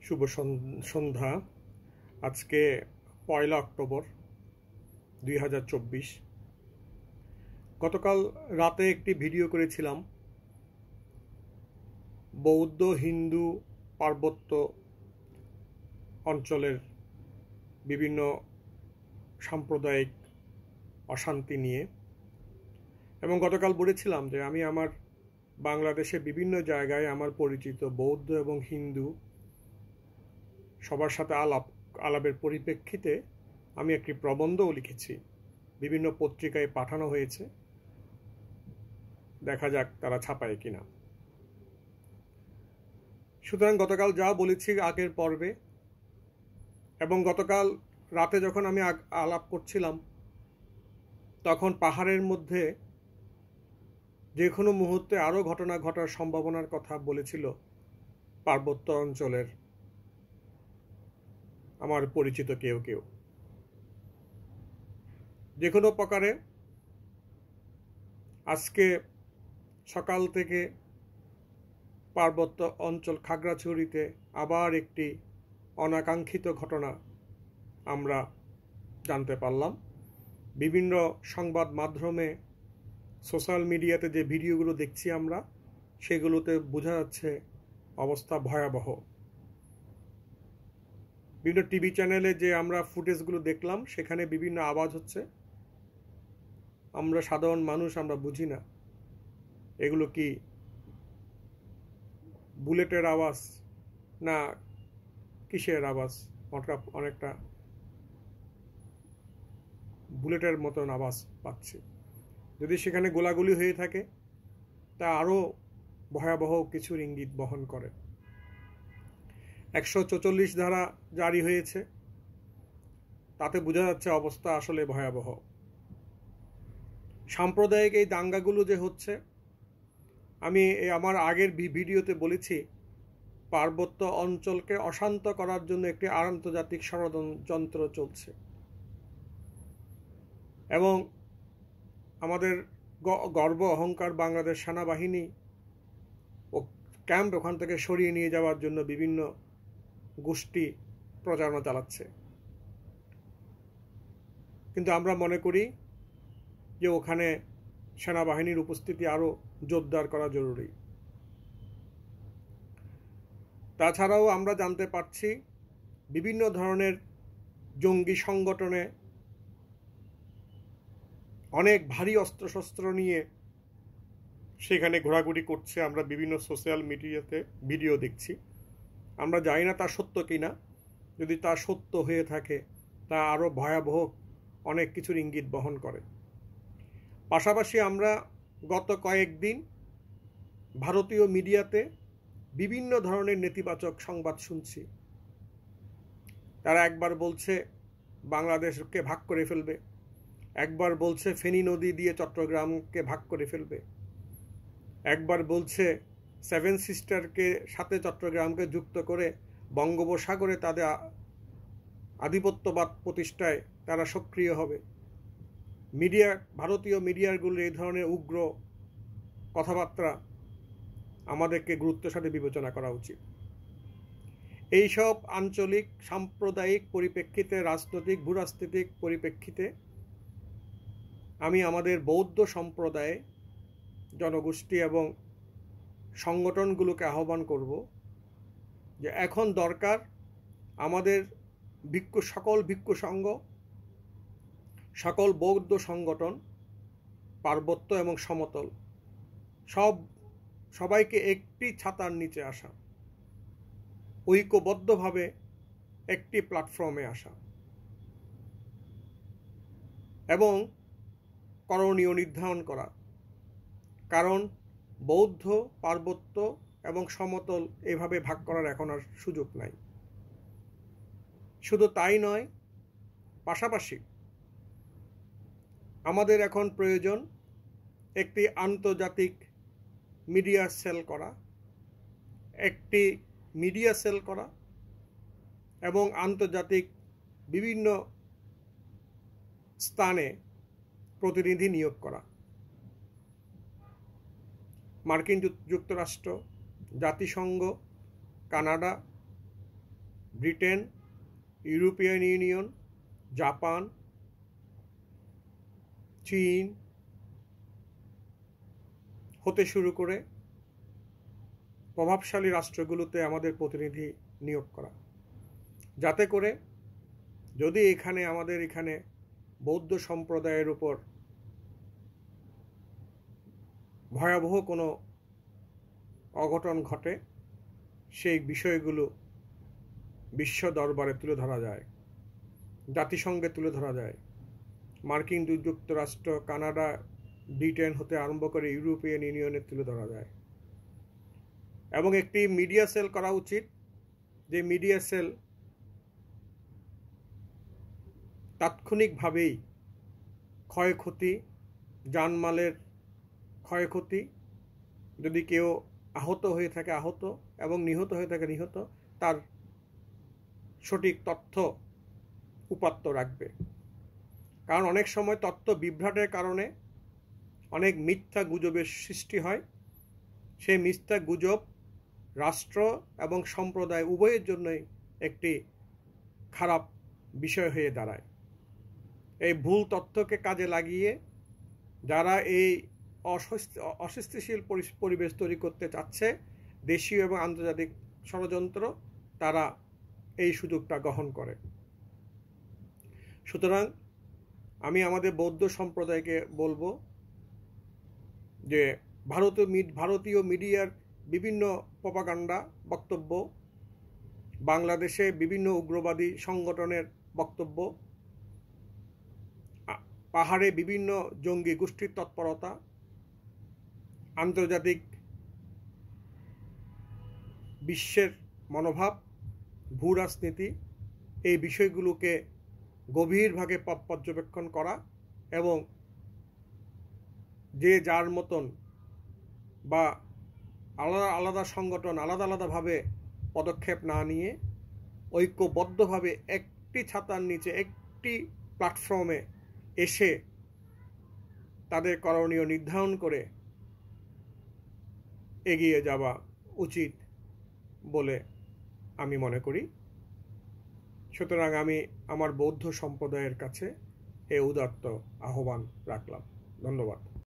শুভ সন্ধ্যা। আজকে 1 অক্টোবর 2024। গতকাল রাতে একটি ভিডিও করেছিলাম বৌদ্ধ হিন্দু পার্বত্য অঞ্চলের বিভিন্ন সাম্প্রদায়িক অশান্তি নিয়ে, এবং গতকাল বলেছিলাম যে আমি আমার বাংলাদেশে বিভিন্ন জায়গায় আমার পরিচিত বৌদ্ধ এবং হিন্দু সবার সাথে আলাপের পরিপ্রেক্ষিতে আমি একটি প্রবন্ধও লিখেছি, বিভিন্ন পত্রিকায় পাঠানো হয়েছে। দেখা যাক তারা ছাপায় কিনা। সুতরাং গতকাল যা বলেছি আগের পর্বে, এবং গতকাল রাতে যখন আমি আলাপ করছিলাম তখন পাহাড়ের মধ্যে যে কোনো মুহূর্তে আরও ঘটনা ঘটার সম্ভাবনার কথা বলেছিল পার্বত্য অঞ্চলের আমার পরিচিত কেউ কেউ। যে কোনো প্রকারে আজকে সকাল থেকে পার্বত্য অঞ্চল খাগড়াছড়িতে আবার একটি অনাকাঙ্ক্ষিত ঘটনা আমরা জানতে পারলাম। বিভিন্ন সংবাদ মাধ্যমে, সোশ্যাল মিডিয়াতে যে ভিডিওগুলো দেখছি আমরা, সেগুলোতে বোঝা যাচ্ছে অবস্থা ভয়াবহ। বিভিন্ন টিভি চ্যানেলে যে আমরা ফুটেজগুলো দেখলাম সেখানে বিভিন্ন আওয়াজ হচ্ছে। আমরা সাধারণ মানুষ, আমরা বুঝি না এগুলো কি বুলেটের আওয়াজ না কিসের আওয়াজ। অনেকটা বুলেটের মতন আওয়াজ পাচ্ছি। যদি সেখানে গোলাগুলি হয়ে থাকে তা আরও ভয়াবহ কিছুর ইঙ্গিত বহন করে। 144 ধারা জারি হয়েছে, তাতে বোঝা যাচ্ছে অবস্থা আসলে ভয়াবহ। সাম্প্রদায়িক এই দাঙ্গাগুলো যে হচ্ছে, আমি আমার আগের ভিডিওতে বলেছি পার্বত্য অঞ্চলকে অশান্ত করার জন্য একটি আন্তর্জাতিক ষড়যন্ত্র চলছে, এবং আমাদের গর্ব অহংকার বাংলাদেশ সেনাবাহিনী ও ক্যাম্প ওখান থেকে সরিয়ে নিয়ে যাওয়ার জন্য বিভিন্ন গোষ্ঠী প্রচারণা চালাচ্ছে। কিন্তু আমরা মনে করি যে ওখানে সেনাবাহিনীর উপস্থিতি আরও জোরদার করা জরুরি। তাছাড়াও আমরা জানতে পারছি বিভিন্ন ধরনের জঙ্গি সংগঠনে অনেক ভারী অস্ত্রশস্ত্র নিয়ে সেখানে ঘোরাঘুরি করছে। আমরা বিভিন্ন সোশ্যাল মিডিয়াতে ভিডিও দেখছি। আমরা জানি না তা সত্য কিনা। যদি তা সত্য হয়ে থাকে তা আরও ভয়াবহ অনেক কিছুর ইঙ্গিত বহন করে। পাশাপাশি আমরা গত কয়েকদিন ভারতীয় মিডিয়াতে বিভিন্ন ধরনের নেতিবাচক সংবাদ শুনছি। তারা একবার বলছে বাংলাদেশকে ভাগ করে ফেলবে, একবার বলছে ফেনী নদী দিয়ে চট্টগ্রামকে ভাগ করে ফেলবে, একবার বলছে 7 সিস্টারকে সাথে চট্টগ্রামকে যুক্ত করে বঙ্গোপসাগরে তাদের আধিপত্যবাদ প্রতিষ্ঠায় তারা সক্রিয় হবে। ভারতীয় মিডিয়াগুলোর এই ধরনের উগ্র কথাবার্তা আমাদেরকে গুরুত্বের সাথে বিবেচনা করা উচিত। এইসব আঞ্চলিক সাম্প্রদায়িক পরিপ্রেক্ষিতে, রাজনৈতিক ভূরাজনৈতিক পরিপ্রেক্ষিতে আমি আমাদের বৌদ্ধ সম্প্রদায়ে জনগোষ্ঠী এবং সংগঠনগুলোকে আহ্বান করব যে এখন দরকার আমাদের সকল ভিক্ষু সংঘ, সকল বৌদ্ধ সংগঠন, পার্বত্য এবং সমতল সবাইকে একটি ছাতার নিচে আসা, ঐক্যবদ্ধভাবে একটি প্ল্যাটফর্মে আসা এবং করণীয় নির্ধারণ করা। কারণ বৌদ্ধ, পার্বত্য এবং সমতল এভাবে ভাগ করার এখন আর সুযোগ নাই। শুধু তাই নয়, পাশাপাশি আমাদের এখন প্রয়োজন একটি আন্তর্জাতিক মিডিয়া সেল করা এবং আন্তর্জাতিক বিভিন্ন স্থানে প্রতিনিধি নিয়োগ করা। মার্কিন যুক্তরাষ্ট্র, জাতিসংঘ, Canada Britain, European union, Japan, চীন হতে শুরু করে প্রভাবশালী রাষ্ট্রগুলোতে আমাদের প্রতিনিধি নিয়োগ করা, যাতে করে যদি আমাদের এখানে বৌদ্ধ সম্প্রদায়ের উপর ভয়াবহ কোনো অঘটন ঘটে, সেই বিষয়গুলো বিশ্ব দরবারে তুলে ধরা যায়, জাতিসংঘে তুলে ধরা যায়, মার্কিন যুক্তরাষ্ট্র, কানাডা, ব্রিটেন হতে আরম্ভ করে ইউরোপিয়ান ইউনিয়নে তুলে ধরা যায়। এবং একটি মিডিয়া সেল করা উচিত, যে মিডিয়া সেল তাৎক্ষণিকভাবেই ক্ষয়ক্ষতি, জানমালের ক্ষয়ক্ষতি, যদি কেউ আহত হয়ে থাকে আহত এবং নিহত হয়ে থাকে নিহত, তার সঠিক তথ্য উপাত্ত রাখবে। কারণ অনেক সময় তথ্য বিভ্রাটের কারণে অনেক মিথ্যা গুজবের সৃষ্টি হয়। সেই মিথ্যা গুজব রাষ্ট্র এবং সম্প্রদায় উভয়ের জন্যই একটি খারাপ বিষয় হয়ে দাঁড়ায়। এই ভুল তথ্যকে কাজে লাগিয়ে যারা এই অস্থিতিশীল পরিবেশ তৈরি করতে চাচ্ছে, দেশীয় এবং আন্তর্জাতিক ষড়যন্ত্র, তারা এই সুযোগটা গ্রহণ করে। সুতরাং আমি আমাদের বৌদ্ধ সম্প্রদায়কে বলবো যে ভারতীয় মিডিয়ার বিভিন্ন প্রপাগান্ডা বক্তব্য, বাংলাদেশে বিভিন্ন উগ্রবাদী সংগঠনের বক্তব্য, পাহাড়ে বিভিন্ন জঙ্গি গোষ্ঠীর তৎপরতা, আন্তর্জাতিক বিশ্বের মনোভাব, ভূ রাজনীতি, এই বিষয়গুলোকে গভীরভাবে পর্যবেক্ষণ করা এবং যে যার মতন বা আলাদা আলাদা সংগঠন আলাদা আলাদাভাবে পদক্ষেপ না নিয়ে ঐক্যবদ্ধভাবে একটি ছাতার নিচে একটি প্ল্যাটফর্মে এসে তাদের করণীয় নির্ধারণ করে এগিয়ে যাওয়া উচিত বলে আমি মনে করি। সুতরাং আমি আমার বৌদ্ধ সম্প্রদায়ের কাছে এই উদাত্ত আহ্বান রাখলাম। ধন্যবাদ।